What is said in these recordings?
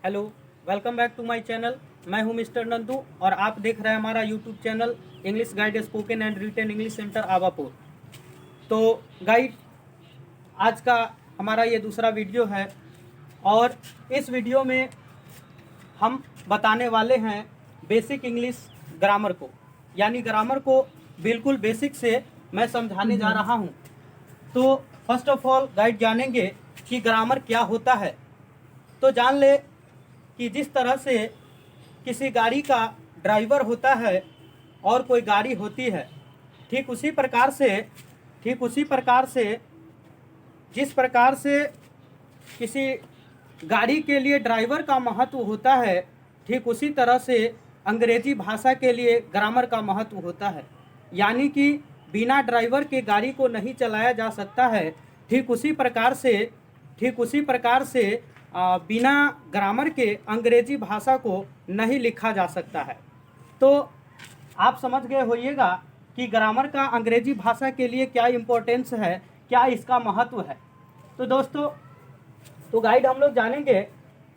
Hello, welcome back to my channel. मैं हूं mister Nandu और आप देख रहे हैं हमारा YouTube channel English guide spoken and written English centre Awapur. तो गाइड, आज का हमारा ये दूसरा वीडियो है और इस वीडियो में हम बताने वाले हैं बेसिक इंग्लिश ग्रामर को, यानी ग्रामर को बिल्कुल बेसिक से मैं समझाने जा रहा हूं। तो फर्स्ट ऑफ ऑल गाइड जानेंगे कि ग्रामर क्या होता है। तो जान ले कि जिस तरह से किसी गाड़ी का ड्राइवर होता है और कोई गाड़ी होती है, ठीक उसी प्रकार से जिस प्रकार से किसी गाड़ी के लिए ड्राइवर का महत्व होता है, ठीक उसी तरह से अंग्रेजी भाषा के लिए ग्रामर का महत्व होता है। यानी कि बिना ड्राइवर के गाड़ी को नहीं चलाया जा सकता है। ठीक उसी प्रकार से बिना ग्रामर के अंग्रेजी भाषा को नहीं लिखा जा सकता है। तो आप समझ गए होइएगा कि ग्रामर का अंग्रेजी भाषा के लिए क्या इम्पोर्टेंस है, क्या इसका महत्व है। तो दोस्तों, तो गाइड हम लोग जानेंगे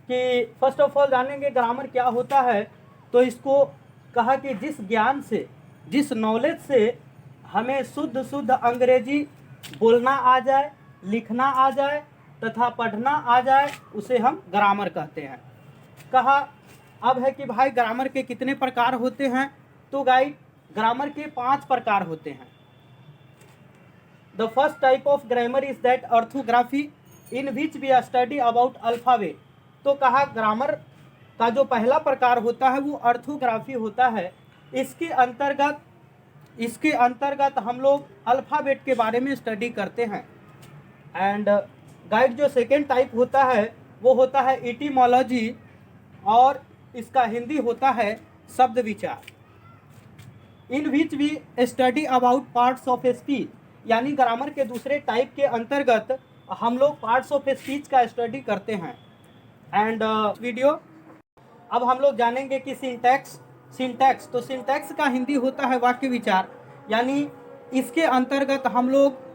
कि फर्स्ट ऑफ ऑल जानेंगे ग्रामर क्या होता है। तो इसको कहा कि जिस ज्ञान से, जिस नॉलेज से हमें शुद्ध अंग्रेजी बोलना आ जाए, लिखना आ जाए तथा पढ़ना आ जाए, उसे हम ग्रामर कहते हैं। कहा अब है कि भाई ग्रामर के कितने प्रकार होते हैं। तो गाइड, ग्रामर के 5 प्रकार होते हैं। The first type of grammar is that orthography in which we study about alphabet. तो कहा ग्रामर का जो पहला प्रकार होता है वो ऑर्थोग्राफी होता है। इसके अंतर्गत हम लोग अल्फ़ाबेट के बारे में स्टडी करते हैं। एंड गाइड जो सेकेंड टाइप होता है वो होता है इटीमोलॉजी, और इसका हिंदी होता है शब्द विचार। In which we study about parts of speech, यानी ग्रामर के दूसरे टाइप के अंतर्गत हम लोग पार्ट्स ऑफ स्पीच का स्टडी करते हैं। एंड वीडियो अब हम लोग जानेंगे कि सिंटैक्स। तो सिंटैक्स का हिंदी होता है वाक्य विचार, यानी इसके अंतर्गत हम लोग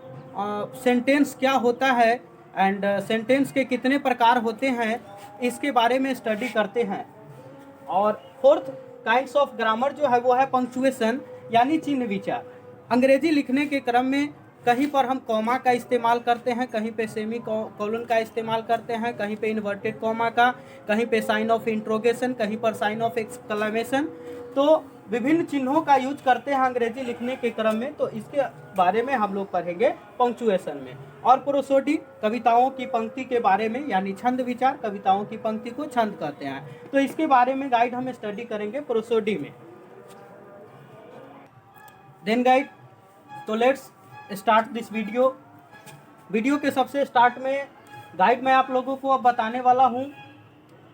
सेंटेंस क्या होता है एंड सेंटेंस के कितने प्रकार होते हैं, इसके बारे में स्टडी करते हैं। और फोर्थ काइंड्स ऑफ ग्रामर जो है वो है पंक्चुएशन, यानी चिन्ह विचार। अंग्रेजी लिखने के क्रम में कहीं पर हम कॉमा का इस्तेमाल करते हैं, कहीं पे सेमी कोलन का इस्तेमाल करते हैं, कहीं पे इन्वर्टेड कॉमा का, कहीं पे साइन ऑफ इंट्रोगेशन, कहीं पर साइन ऑफ एक्सक्लेमेशन। तो विभिन्न चिन्हों का यूज करते हैं अंग्रेजी लिखने के क्रम में। तो इसके बारे में हम लोग पढ़ेंगे पंक्चुएशन में। और प्रोसोडी, कविताओं की पंक्ति के बारे में, यानी छंद विचार, कविताओं की पंक्ति को छंद कहते हैं। तो इसके बारे में गाइड हम स्टडी करेंगे प्रोसोडी में। देन गाइड, तो लेट्स स्टार्ट दिस वीडियो के सबसे स्टार्ट में गाइड मैं आप लोगों को अब बताने वाला हूँ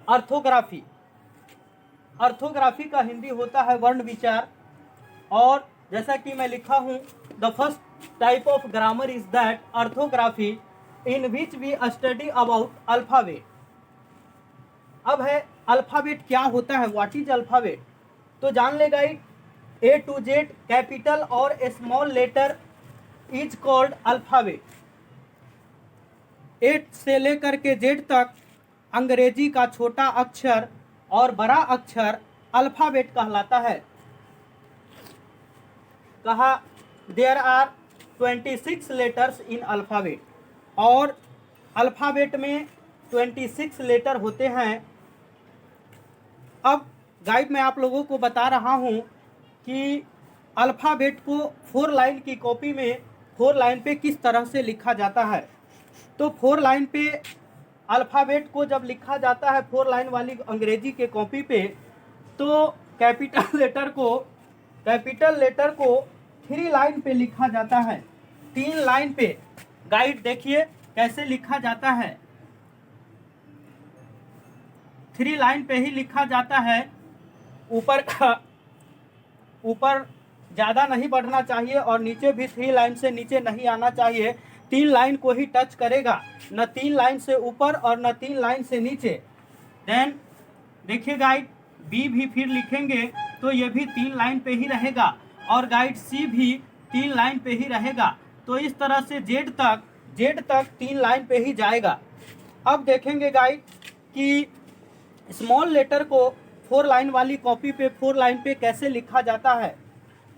ऑर्थोग्राफी। ऑर्थोग्राफी का हिंदी होता है वर्ण विचार। और जैसा कि मैं लिखा हूँ, the first type of grammar is that orthography in which we study about alphabet. अब है अल्फाबेट क्या होता है, व्हाट इज अल्फाबेट। तो जान ले guide, A to Z capital और small letter is called alphabet. A से लेकर के जेड तक अंग्रेजी का छोटा अक्षर और बड़ा अक्षर अल्फाबेट कहलाता है। कहा there are 26 letters in alphabet, और अल्फाबेट में 26 लेटर होते हैं। अब गाइड मैं आप लोगों को बता रहा हूँ कि अल्फ़ाबेट को 4 लाइन की कॉपी में 4 लाइन पे किस तरह से लिखा जाता है। तो 4 लाइन पे अल्फ़ाबेट को जब लिखा जाता है 4 लाइन वाली अंग्रेजी के कॉपी पे, तो कैपिटल लेटर को 3 लाइन पे लिखा जाता है। 3 लाइन पे गाइड देखिए कैसे लिखा जाता है। 3 लाइन पे ही लिखा जाता है। ऊपर ज़्यादा नहीं बढ़ना चाहिए और नीचे भी 3 लाइन से नीचे नहीं आना चाहिए। 3 लाइन को ही टच करेगा, न 3 लाइन से ऊपर और न 3 लाइन से नीचे। देन देखिए गाइड, बी भी फिर लिखेंगे तो ये भी 3 लाइन पे ही रहेगा, और गाइड सी भी 3 लाइन पे ही रहेगा। तो इस तरह से जेड तक 3 लाइन पे ही जाएगा। अब देखेंगे गाइड कि स्मॉल लेटर को 4 लाइन वाली कॉपी पे 4 लाइन पे कैसे लिखा जाता है।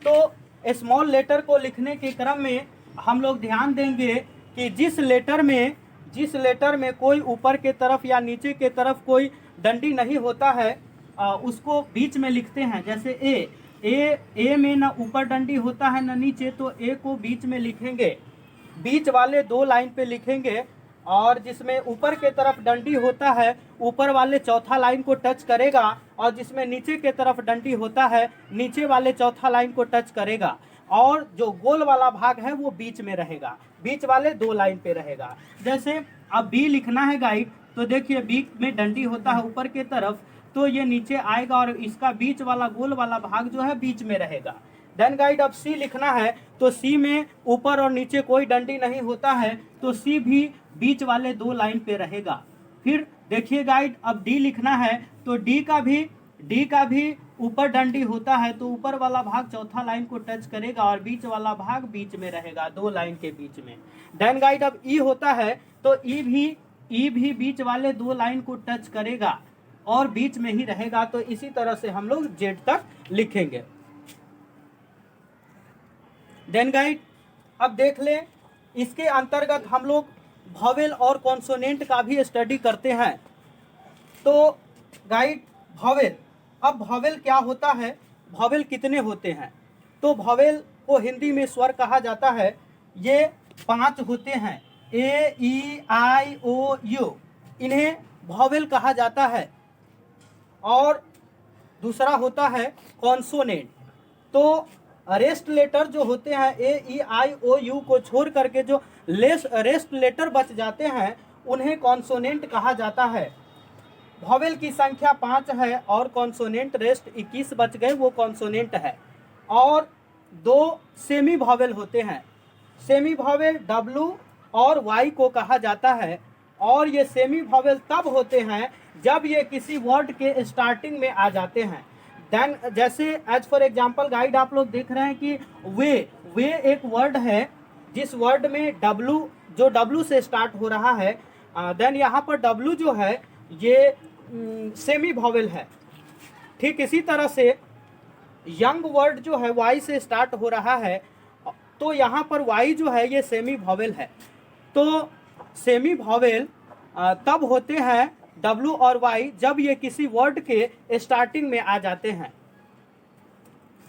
तो स्मॉल लेटर को लिखने के क्रम में हम लोग ध्यान देंगे कि जिस लेटर में कोई ऊपर के तरफ या नीचे के तरफ कोई डंडी नहीं होता है उसको बीच में लिखते हैं। जैसे ए में ना ऊपर डंडी होता है ना नीचे, तो ए को बीच में लिखेंगे, बीच वाले 2 लाइन पे लिखेंगे। और जिसमें ऊपर के तरफ डंडी होता है ऊपर वाले चौथा लाइन को टच करेगा, और जिसमें नीचे के तरफ डंडी होता है नीचे वाले चौथा लाइन को टच करेगा, और जो गोल वाला भाग है वो बीच में रहेगा, बीच वाले 2 लाइन पे रहेगा। जैसे अब बी लिखना है गाइड, तो देखिए बी में डंडी होता है ऊपर के तरफ, तो ये नीचे आएगा और इसका बीच वाला गोल वाला भाग जो है बीच में रहेगा। देन गाइड अब सी लिखना है, तो सी में ऊपर और नीचे कोई डंडी नहीं होता है, तो सी भी बीच वाले 2 लाइन पे रहेगा। फिर देखिए गाइड अब डी लिखना है, तो डी का भी ऊपर डंडी होता है, तो ऊपर वाला भाग चौथा लाइन को टच करेगा और बीच वाला भाग बीच में रहेगा 2 लाइन के बीच में। देन गाइड अब ई होता है, तो ई भी बीच वाले 2 लाइन को टच करेगा और बीच में ही रहेगा। तो इसी तरह से हम लोग जेड तक लिखेंगे। देन गाइड अब देख लें, इसके अंतर्गत हम लोग वॉवेल और कॉन्सोनेंट का भी स्टडी करते हैं। तो गाइड वॉवेल, अब वॉवेल क्या होता है, वॉवेल कितने होते हैं। तो वॉवेल को हिंदी में स्वर कहा जाता है। ये 5 होते हैं, ए ई आई ओ यू, इन्हें वॉवेल कहा जाता है। और दूसरा होता है कॉन्सोनेंट। तो रेस्ट लेटर जो होते हैं ए ई आई ओ यू को छोड़ करके जो रेस्ट लेटर बच जाते हैं उन्हें कॉन्सोनेंट कहा जाता है। वॉवेल की संख्या 5 है और कॉन्सोनेंट रेस्ट 21 बच गए, वो कॉन्सोनेंट है। और 2 सेमी वॉवेल होते हैं। सेमी वॉवेल डब्ल्यू और वाई को कहा जाता है। और ये सेमी वॉवेल तब होते हैं जब ये किसी वर्ड के स्टार्टिंग में आ जाते हैं। देन जैसे एज फॉर एग्जांपल गाइड आप लोग देख रहे हैं कि वे एक वर्ड है जिस वर्ड में डब्ल्यू से स्टार्ट हो रहा है। देन यहाँ पर डब्ल्यू जो है ये सेमी वॉवेल है। ठीक इसी तरह से यंग वर्ड जो है वाई से स्टार्ट हो रहा है, तो यहाँ पर वाई जो है ये सेमी वॉवेल है। तो सेमी वॉवेल तब होते हैं डब्ल्यू और वाई जब ये किसी वर्ड के स्टार्टिंग में आ जाते हैं।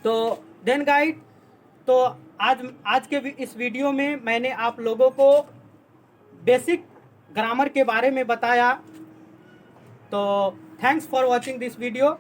तो देन गाइड, तो आज के इस वीडियो में मैंने आप लोगों को बेसिक ग्रामर के बारे में बताया। तो thanks for watching this video.